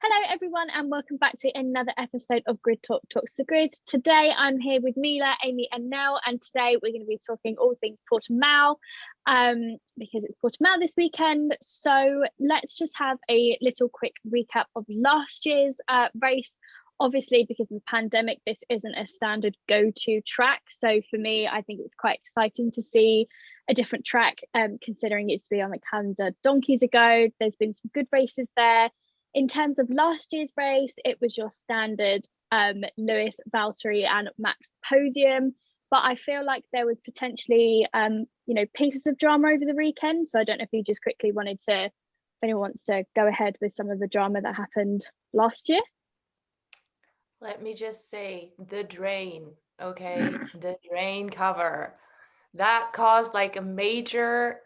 Hello, everyone, and welcome back to another episode of Grid Talk Talks the Grid. Today, I'm here with Mila, Aimee, and Nell, and today we're going to be talking all things Portimao, because it's Portimao this weekend. So let's just have a little quick recap of last year's race. Obviously, because of the pandemic, this isn't a standard go-to track. So for me, I think it was quite exciting to see a different track, considering it used to be on the calendar donkeys ago. There's been some good races there. In terms of last year's race, it was your standard Lewis, Valtteri and Max podium. But I feel like there was potentially, pieces of drama over the weekend. So I don't know if you just quickly wanted to, if anyone wants to go ahead with some of the drama that happened last year. Let me just say the drain, okay? The drain cover. That caused like a major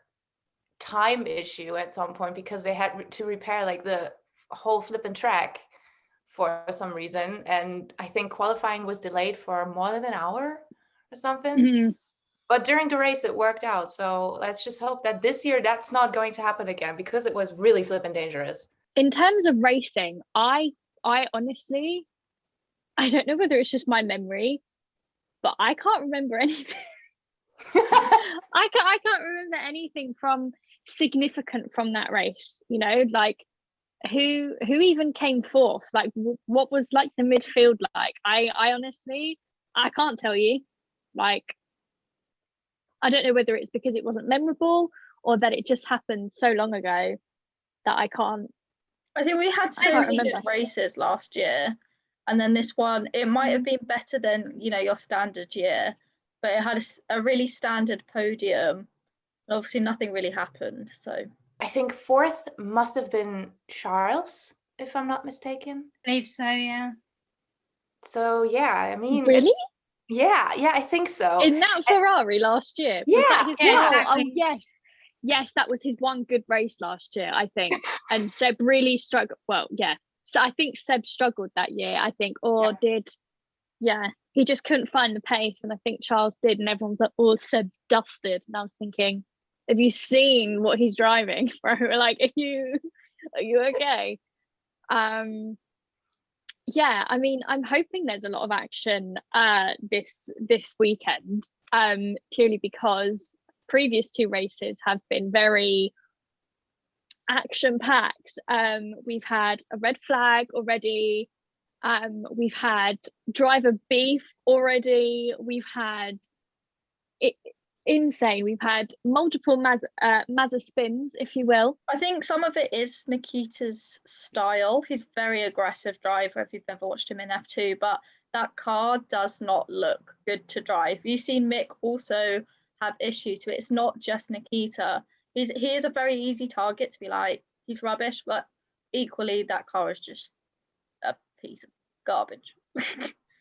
time issue at some point because they had to repair like the whole flipping track for some reason, and I think qualifying was delayed for more than an hour or something. Mm-hmm. But during the race it worked out, so let's just hope that this year that's not going to happen again, because it was really flipping dangerous. In terms of racing, I honestly, I don't know whether it's just my memory, but I can't remember anything. I can't remember anything from significant from that race, like who even came fourth, like what was like the midfield like. I honestly, I can't tell you. Like, I don't know whether it's because it wasn't memorable or that it just happened so long ago that I can't. I think we had so many good races last year, and then this one, it might have been better than your standard year, but it had a really standard podium, and obviously nothing really happened. So I think fourth must have been Charles, if I'm not mistaken. I believe so, yeah. So yeah, I mean, really, yeah, I think so. In that Ferrari last year, yeah, was that his exactly. Oh yes, that was his one good race last year, I think. And Seb really struggled. Well, yeah. So I think Seb struggled that year, I think, or he just couldn't find the pace, and I think Charles did, and everyone's like, oh, Seb's dusted. And I was thinking, have you seen what he's driving, bro? Like, are you okay? Yeah, I mean, I'm hoping there's a lot of action this weekend, purely because previous two races have been very action packed. We've had a red flag already. We've had driver beef already. We've had it insane. We've had multiple Mazda spins, if you will. I think some of it is Nikita's style. He's a very aggressive driver if you've never watched him in F2, but that car does not look good to drive. You've seen Mick also have issues with it. It's not just Nikita. He is a very easy target to be like, he's rubbish, but equally that car is just a piece of garbage.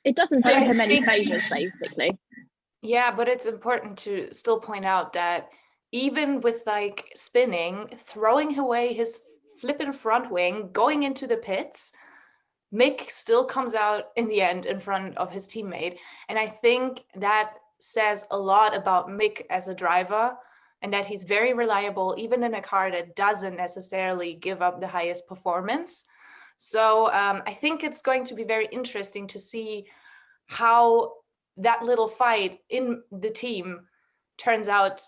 It doesn't do him any favors, basically. Yeah, but it's important to still point out that even with like spinning, throwing away his flippin' front wing, going into the pits, Mick still comes out in the end in front of his teammate. And I think that says a lot about Mick as a driver, and that he's very reliable, even in a car that doesn't necessarily give up the highest performance. So I think it's going to be very interesting to see how that little fight in the team turns out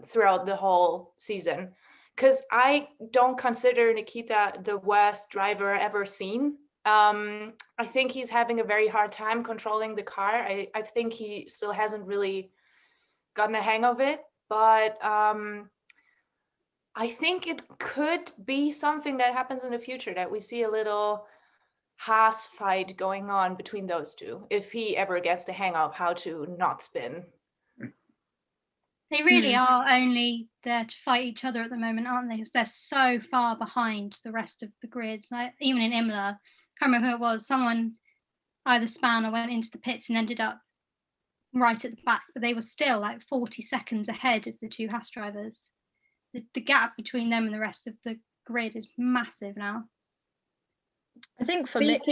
throughout the whole season. Because I don't consider Nikita the worst driver ever seen. I think he's having a very hard time controlling the car. I think he still hasn't really gotten a hang of it. But I think it could be something that happens in the future, that we see a little Haas fight going on between those two, if he ever gets the hang of how to not spin. They really are only there to fight each other at the moment, aren't they? Because they're so far behind the rest of the grid. Like, even in Imola, I can't remember who it was, someone either span or went into the pits and ended up right at the back, but they were still like 40 seconds ahead of the two Haas drivers. The gap between them and the rest of the grid is massive now. I think for Mick...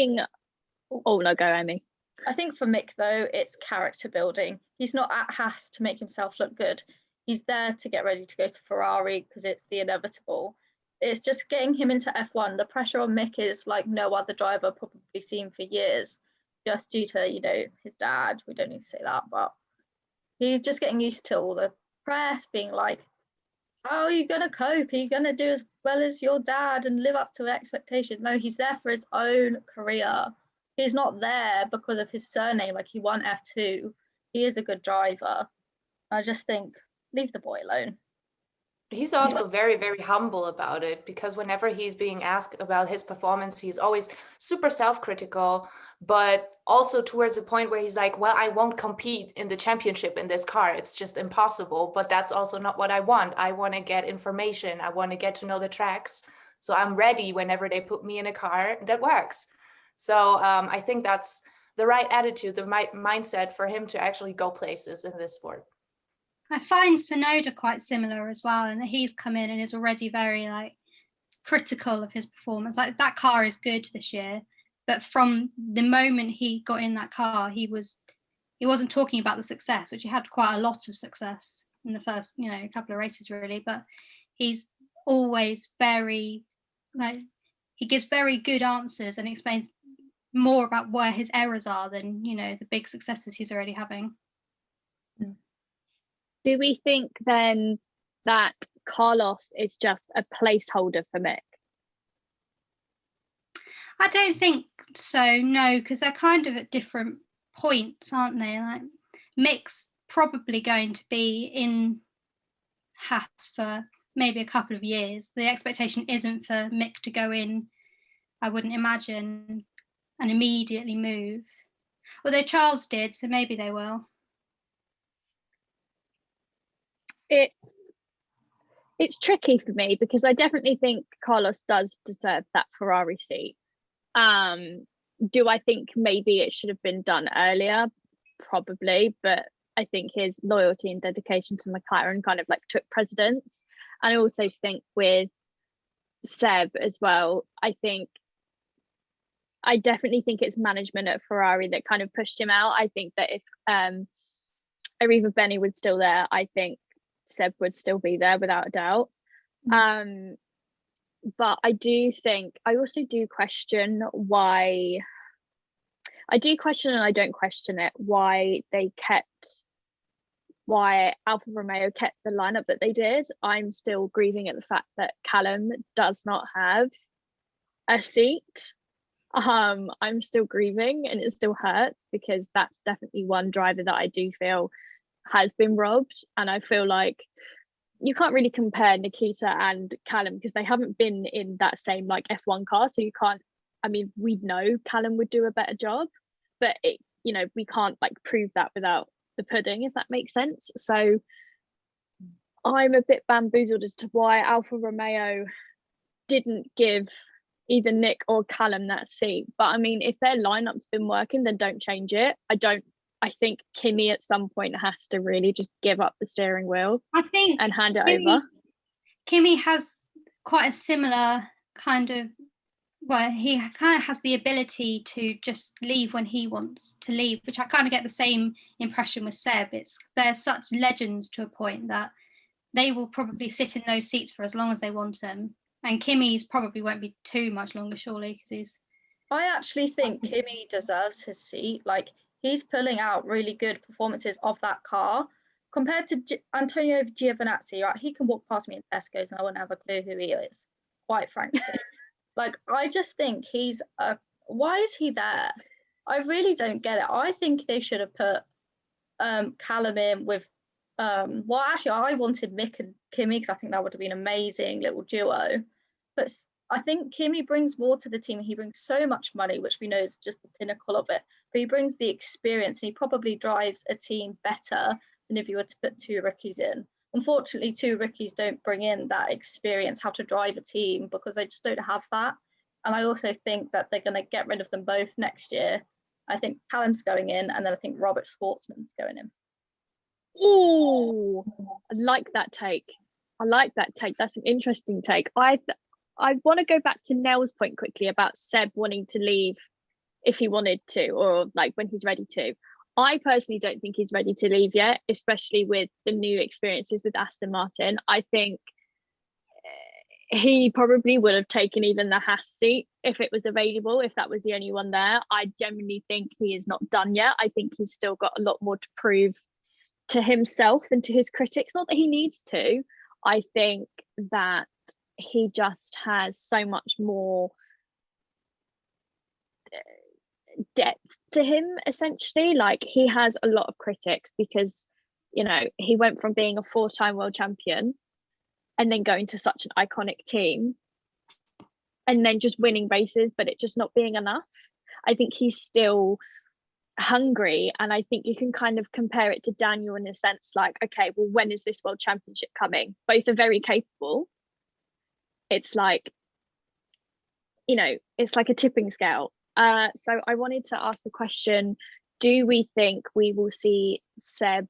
Oh no, go Aimee. I think for Mick though, it's character building. He's not at Haas to make himself look good. He's there to get ready to go to Ferrari because it's the inevitable. it's just getting him into F1. The pressure on Mick is like no other driver probably seen for years, just due to, you know, his dad. We don't need to say that, but he's just getting used to all the press being like, how are you going to cope? Are you going to do as well as your dad and live up to expectation? No, he's there for his own career. He's not there because of his surname. Like, he won F2. He is a good driver. I just think, leave the boy alone. He's also very, very humble about it, because whenever he's being asked about his performance, he's always super self-critical, but also towards a point where he's like, well, I won't compete in the championship in this car. It's just impossible. But that's also not what I want. I want to get information. I want to get to know the tracks. So I'm ready whenever they put me in a car that works. So I think that's the right attitude, the right mindset for him to actually go places in this sport. I find Sonoda quite similar as well, and that he's come in and is already very like critical of his performance. Like, that car is good this year, but from the moment he got in that car, he wasn't talking about the success, which he had quite a lot of success in the first, you know, couple of races really, but he's always very like, he gives very good answers and explains more about where his errors are than, you know, the big successes he's already having. Do we think then that Carlos is just a placeholder for Mick? I don't think so, no, because they're kind of at different points, aren't they? Like, Mick's probably going to be in Haas for maybe a couple of years. The expectation isn't for Mick to go in, I wouldn't imagine, and immediately move. Although Charles did, so maybe they will. It's tricky for me, because I definitely think Carlos does deserve that Ferrari seat. Do I think maybe it should have been done earlier? Probably, but I think his loyalty and dedication to McLaren kind of like took precedence. And I also think with Seb as well, I definitely think it's management at Ferrari that kind of pushed him out. I think that if Arriva Benny was still there, I think Seb would still be there without a doubt. But I also do question why. I do question, and I don't question it, why Alfa Romeo kept the lineup that they did. I'm still grieving at the fact that Callum does not have a seat. I'm still grieving, and it still hurts, because that's definitely one driver that I do feel has been robbed. And I feel like you can't really compare Nikita and Callum, because they haven't been in that same like F1 car, so you can't, I mean, we know Callum would do a better job, but it, you know, we can't like prove that without the pudding, if that makes sense. So I'm a bit bamboozled as to why Alfa Romeo didn't give either Nick or Callum that seat. But I mean, if their lineup's been working, then don't change it. I think Kimi at some point has to really just give up the steering wheel, I think, and hand it over. Kimi has quite a similar kind of, well, he kind of has the ability to just leave when he wants to leave, which I kind of get the same impression with Seb. They're such legends to a point that they will probably sit in those seats for as long as they want them. And Kimi's probably won't be too much longer, surely, because I actually think Kimi deserves his seat. Like, he's pulling out really good performances of that car compared to Antonio Giovinazzi. Right, he can walk past me in Tesco's and I wouldn't have a clue who he is, quite frankly. Like, I just think why is he there? I really don't get it. I think they should have put Callum in with well, actually, I wanted Mick and Kimi, because I think that would have been an amazing little duo. But I think Kimi brings more to the team. He brings so much money, which we know is just the pinnacle of it. But he brings the experience, and he probably drives a team better than if you were to put two rookies in. Unfortunately, two rookies don't bring in that experience, how to drive a team, because they just don't have that. And I also think that they're going to get rid of them both next year. I think Callum's going in, and then I think Robert Schwartzman's going in. Oh, I like that take. That's an interesting take. I want to go back to Nell's point quickly about Seb wanting to leave if he wanted to, or like when he's ready to. I personally don't think he's ready to leave yet, especially with the new experiences with Aston Martin. I think he probably would have taken even the Haas seat if it was available, if that was the only one there. I genuinely think he is not done yet. I think he's still got a lot more to prove to himself and to his critics. Not that he needs to. I think that he just has so much more depth to him, essentially. Like, he has a lot of critics because, you know, he went from being a 4-time world champion and then going to such an iconic team and then just winning races, but it just not being enough. I think he's still hungry, and I think you can kind of compare it to Daniel in a sense, like, okay, well, when is this world championship coming? Both are very capable. It's like, you know, it's like a tipping scale. So I wanted to ask the question, do we think we will see Seb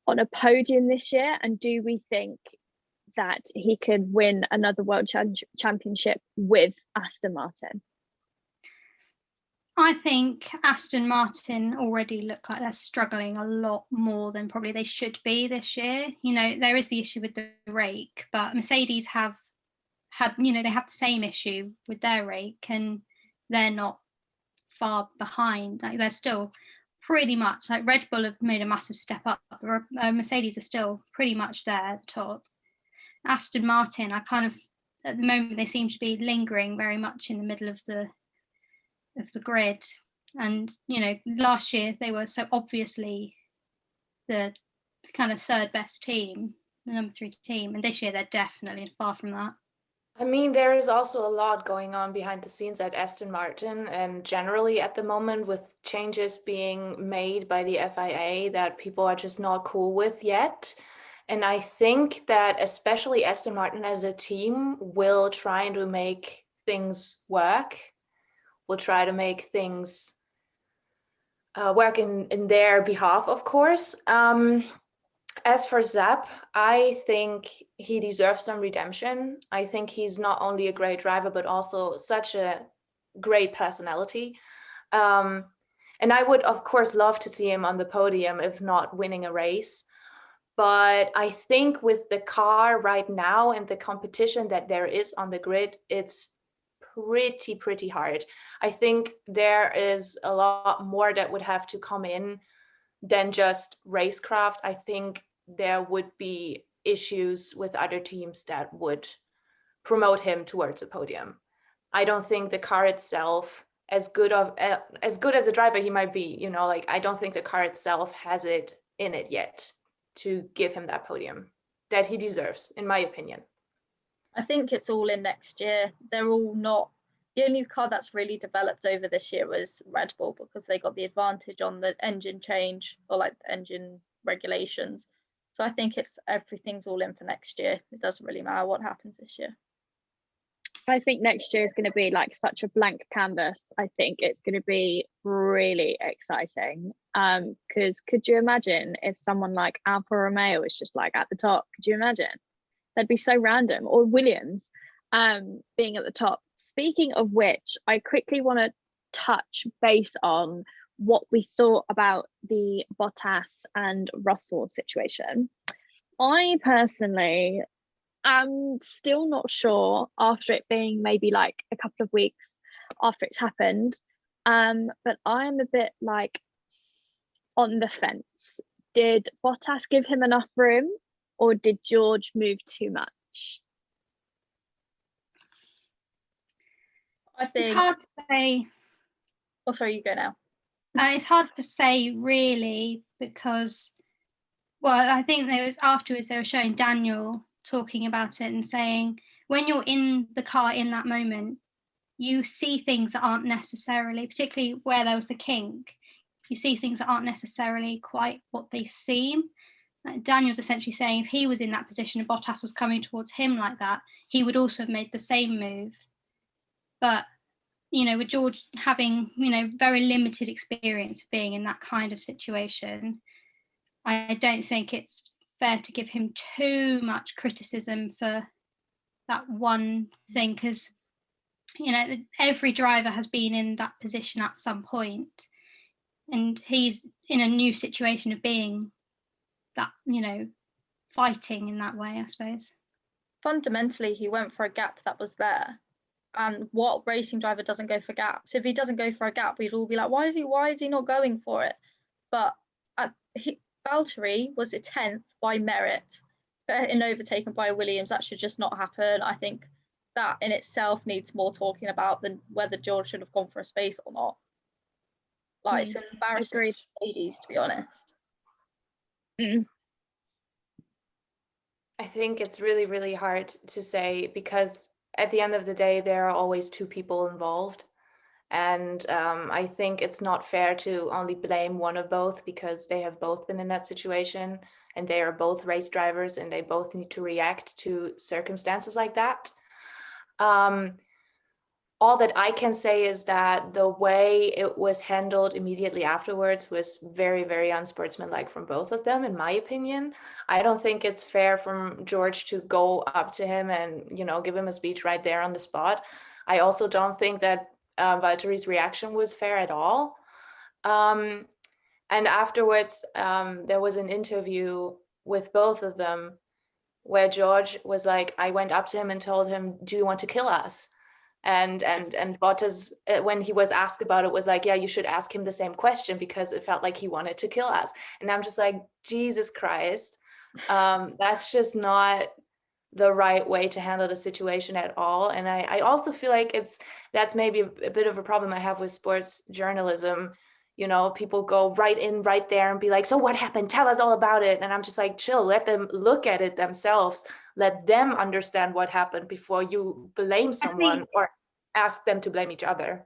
on a podium this year, and do we think that he could win another world championship with Aston Martin? I think Aston Martin already look like they're struggling a lot more than probably they should be this year. You know, there is the issue with the rake, but Mercedes have had, you know, they have the same issue with their rake, and they're not far behind. Like, they're still pretty much, like, Red Bull have made a massive step up. Mercedes are still pretty much there at the top. Aston Martin, I kind of, at the moment, they seem to be lingering very much in the middle of the grid. And, you know, last year they were so obviously the kind of third best team, the number 3 team, and this year they're definitely far from that. I mean, there is also a lot going on behind the scenes at Aston Martin, and generally at the moment, with changes being made by the FIA that people are just not cool with yet. And I think that especially Aston Martin as a team will try to make things work, will try to make things work in their behalf, of course. As for Zap, I think he deserves some redemption. I think he's not only a great driver, but also such a great personality. And I would, of course, love to see him on the podium, if not winning a race. But I think with the car right now and the competition that there is on the grid, it's pretty hard. I think there is a lot more that would have to come in than just racecraft. I think there would be issues with other teams that would promote him towards a podium. I don't think the car itself, as good as a driver he might be, you know, like, I don't think the car itself has it in it yet to give him that podium that he deserves, in my opinion. I think it's all in next year. They're all not. The only car that's really developed over this year was Red Bull, because they got the advantage on the engine change, or like engine regulations. So I think everything's all in for next year. It doesn't really matter what happens this year. I think next year is going to be like such a blank canvas. I think it's going to be really exciting. Because could you imagine if someone like Alfa Romeo was just like at the top? Could you imagine? That'd be so random. Or Williams being at the top. Speaking of which, I quickly want to touch base on what we thought about the Bottas and Russell situation. I personally am still not sure, after it being maybe like a couple of weeks after it's happened, but I'm a bit like on the fence. Did Bottas give him enough room, or did George move too much? I think It's hard to say. Oh, sorry, you go now. It's hard to say, really, because, well, I think there was afterwards they were showing Daniel talking about it and saying, when you're in the car in that moment, you see things that aren't necessarily, particularly where there was the kink, you see things that aren't necessarily quite what they seem. Daniel's essentially saying if he was in that position and Bottas was coming towards him like that, he would also have made the same move. But, you know, with George having, you know, very limited experience of being in that kind of situation, I don't think it's fair to give him too much criticism for that one thing, because, you know, every driver has been in that position at some point, and he's in a new situation of being that, you know, fighting in that way, I suppose. fundamentally he went for a gap that was there. And what racing driver doesn't go for gaps? If he doesn't go for a gap, we'd all be like, why is he not going for it? But Valtteri was a 10th by merit, and overtaken by Williams. That should just not happen. I think that in itself needs more talking about than whether George should have gone for a space or not. Like, it's an embarrassing to Mercedes, to be honest. I think it's really, really hard to say, because at the end of the day, there are always two people involved. And I think it's not fair to only blame one of both, because they have both been in that situation and they are both race drivers and they both need to react to circumstances like that. All that I can say is that the way it was handled immediately afterwards was very, very unsportsmanlike from both of them, in my opinion. I don't think it's fair from George to go up to him and, give him a speech right there on the spot. I also don't think that Valtteri's reaction was fair at all. And afterwards, there was an interview with both of them where George was like, I went up to him and told him, do you want to kill us? And Bottas, when he was asked about it, was like, yeah, you should ask him the same question, because it felt like he wanted to kill us. And I'm just like, Jesus Christ, that's just not the right way to handle the situation at all. And I also feel like that's maybe a bit of a problem I have with sports journalism. People go right there and be like, so what happened? Tell us all about it. And I'm just like, chill, let them look at it themselves. Let them understand what happened before you blame someone or ask them to blame each other.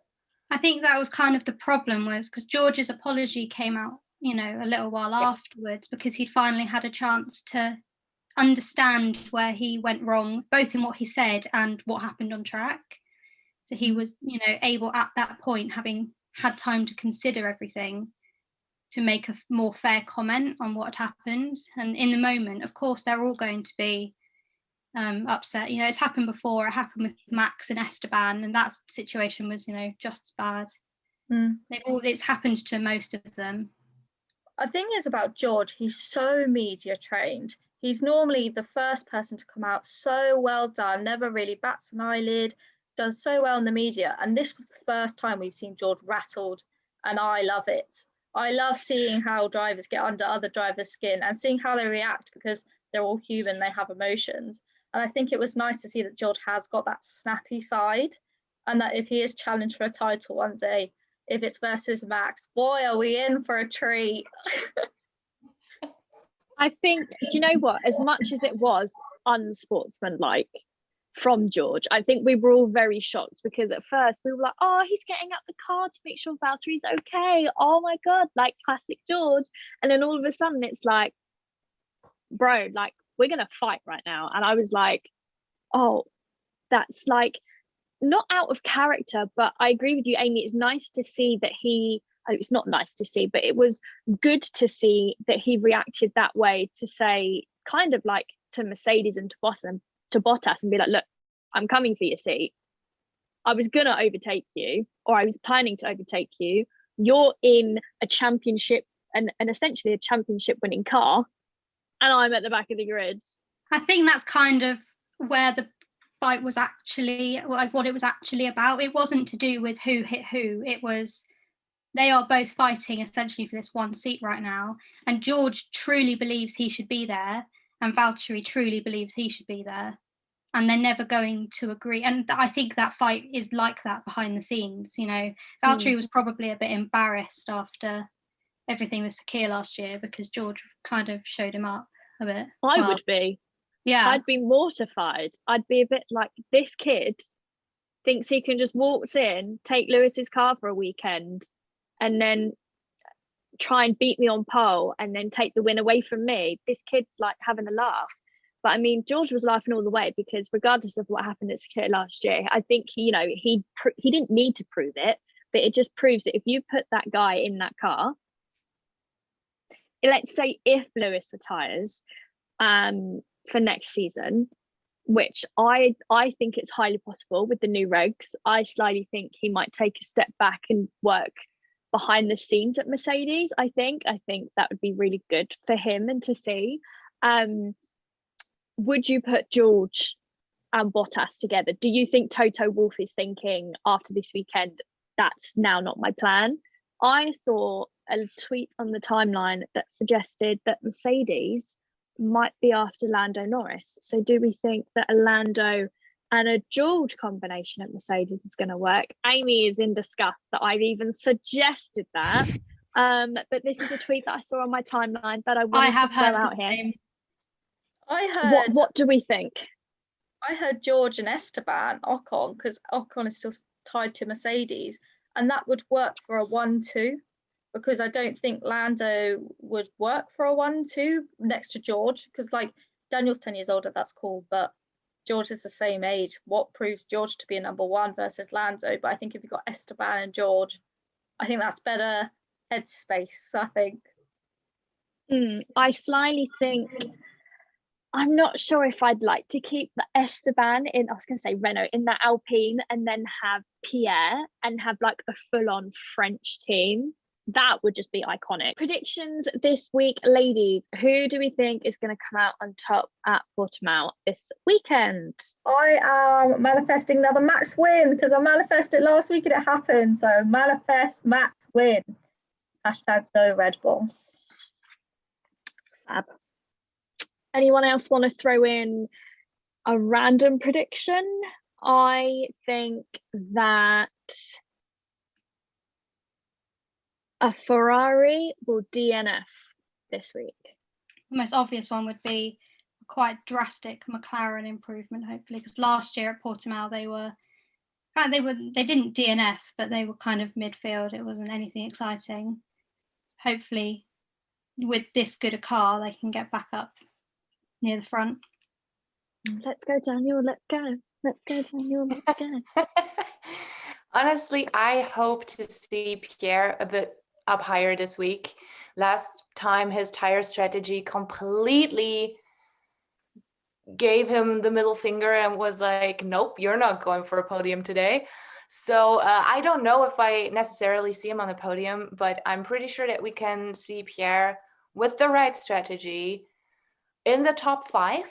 I think that was kind of the problem, was because George's apology came out, a little while afterwards, because he'd finally had a chance to understand where he went wrong, both in what he said and what happened on track. So he was, able at that point, having had time to consider everything, to make a more fair comment on what had happened. And in the moment, of course, they're all going to be upset. It's happened before. It happened with Max and Esteban, and that situation was, just as bad. It's happened to most of them. The thing is about George, he's so media trained. He's normally the first person to come out, so well done, never really bats an eyelid, does so well in the media. And this was the first time we've seen George rattled, and I love it. I love seeing how drivers get under other drivers' skin and seeing how they react, because they're all human, they have emotions. And I think it was nice to see that George has got that snappy side, and that if he is challenged for a title one day, if it's versus Max, boy, are we in for a treat. I think, do you know what? As much as it was unsportsmanlike from George, I think we were all very shocked, because at first we were like, oh, he's getting out the car to make sure Valtteri's okay. Oh my God, like classic George. And then all of a sudden it's like, bro, like, we're going to fight right now. And I was like, oh, that's like not out of character, but I agree with you, Aimee. It's nice to see that it's not nice to see, but it was good to see that he reacted that way, to say, kind of like to Mercedes and to Bottas, and be like, look, I'm coming for your seat. I was going to overtake you, or I was planning to overtake you. You're in a championship and essentially a championship winning car, and I'm at the back of the grid. I think that's kind of where the fight was actually, like, what it was actually about. It wasn't to do with who hit who. It was, they are both fighting essentially for this one seat right now. And George truly believes he should be there, and Valtteri truly believes he should be there. And they're never going to agree. And I think that fight is like that behind the scenes. Valtteri was probably a bit embarrassed after everything with Sakir last year, because George kind of showed him up a bit. I would be. Yeah. I'd be mortified. I'd be a bit like, this kid thinks he can just waltz in, take Lewis's car for a weekend, and then try and beat me on pole and then take the win away from me. This kid's like having a laugh. But I mean, George was laughing all the way, because regardless of what happened at Sakir last year, I think he didn't need to prove it, but it just proves that if you put that guy in that car, let's say if Lewis retires for next season, which I think it's highly possible with the new regs, I slightly think he might take a step back and work behind the scenes at Mercedes. I think that would be really good for him and to see. Would you put George and Bottas together. Do you think Toto Wolff is thinking after this weekend, that's now not my plan? I saw a tweet on the timeline that suggested that Mercedes might be after Lando Norris. So do we think that a Lando and a George combination at Mercedes is going to work? Aimee is in disgust that I've even suggested that. But this is a tweet that I saw on my timeline that I wanted to throw out here. I heard. What do we think? I heard George and Esteban Ocon, because Ocon is still tied to Mercedes, and that would work for a 1-2, because I don't think Lando would work for a 1-2 next to George, because like Daniel's 10 years older, that's cool, but George is the same age. What proves George to be a number one versus Lando? But I think if you've got Esteban and George, I think that's better headspace, I think. I slyly think, I'm not sure if I'd like to keep the Esteban in, I was going to say Renault, in the Alpine, and then have Pierre and have like a full-on French team. That would just be iconic. Predictions this week, ladies. Who do we think is going to come out on top at Portimao this weekend? I am manifesting another Max win, because I manifested last week and it happened. So manifest Max win. Hashtag the Red Bull. Fab. Anyone else want to throw in a random prediction? I think that a Ferrari will DNF this week. The most obvious one would be a quite drastic McLaren improvement, hopefully, because last year at Portimao they didn't DNF, but they were kind of midfield. It wasn't anything exciting. Hopefully, with this good a car, they can get back up near the front. Let's go, Daniel. Let's go. Let's go, Daniel. Let's go. Honestly, I hope to see Pierre a bit up higher this week. Last time his tire strategy completely gave him the middle finger and was like, nope, you're not going for a podium today. So I don't know if I necessarily see him on the podium, but I'm pretty sure that we can see Pierre with the right strategy in the top 5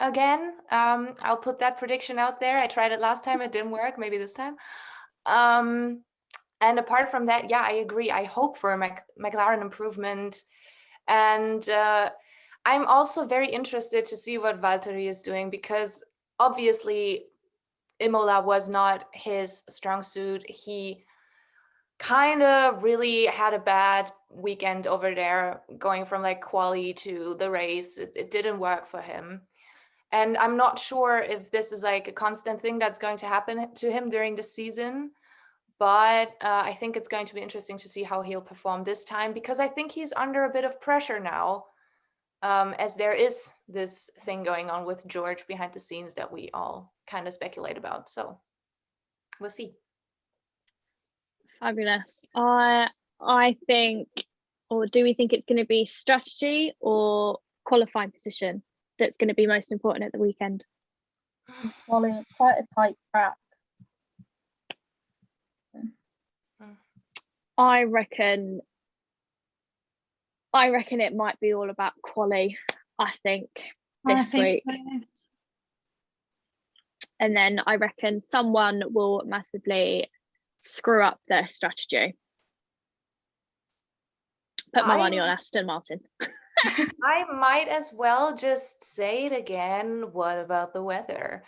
again. I'll put that prediction out there. I tried it last time, it didn't work, maybe this time. And apart from that, yeah, I agree. I hope for a McLaren improvement. And I'm also very interested to see what Valtteri is doing, because obviously Imola was not his strong suit. He kind of really had a bad weekend over there, going from like quali to the race. It didn't work for him. And I'm not sure if this is like a constant thing that's going to happen to him during the season. But I think it's going to be interesting to see how he'll perform this time, because I think he's under a bit of pressure now, as there is this thing going on with George behind the scenes that we all kind of speculate about. So we'll see. Fabulous. I think, or do we think it's going to be strategy or qualifying position that's going to be most important at the weekend? Quali, quite a tight track. I reckon it might be all about quali, I think, this week. So. And then I reckon someone will massively screw up their strategy. Put my money on Aston Martin. I might as well just say it again. What about the weather?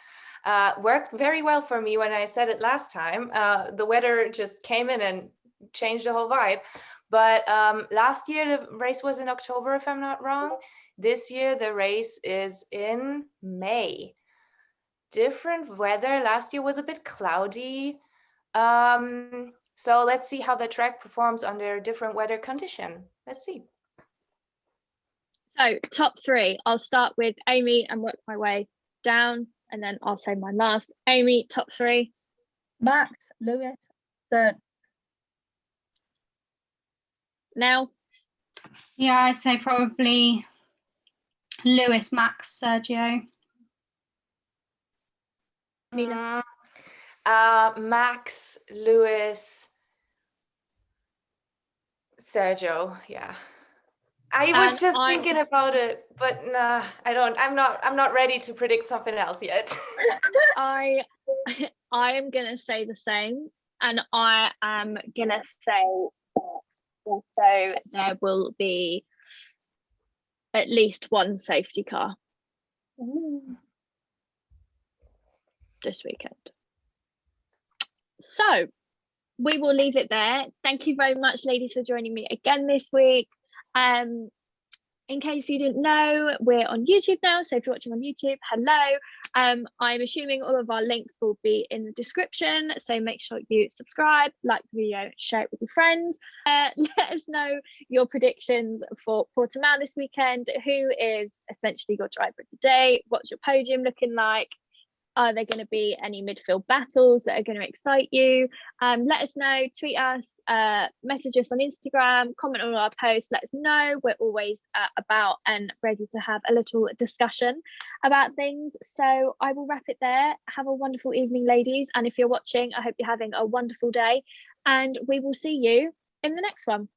Worked very well for me when I said it last time. The weather just came in and changed the whole vibe. But last year the race was in October, if I'm not wrong. This year the race is in May. Different weather. Last year was a bit cloudy. So let's see how the track performs under different weather condition. Let's see. So top 3, I'll start with Aimee and work my way down, and then I'll say my last. Aimee, top 3. Max, Lewis, third. Nell? Yeah, I'd say probably Lewis, Max, Sergio. Nina? Max, Lewis, Sergio, yeah. I was And thinking about it, but nah, I don't. I'm not ready to predict something else yet. I am gonna say the same, and I am gonna say also there will be at least one safety car this weekend. So we will leave it there. Thank you very much, ladies, for joining me again this week. In case you didn't know, we're on YouTube now, so if you're watching on YouTube, hello. I'm assuming all of our links will be in the description, so make sure you subscribe, like the video, share it with your friends. Let us know your predictions for Portimao this weekend. Who is essentially your driver of the day? What's your podium looking like? Are there going to be any midfield battles that are going to excite you? Let us know, tweet us, message us on Instagram, comment on our posts, let us know. We're always about and ready to have a little discussion about things. So I will wrap it there. Have a wonderful evening, ladies. And if you're watching, I hope you're having a wonderful day. And we will see you in the next one.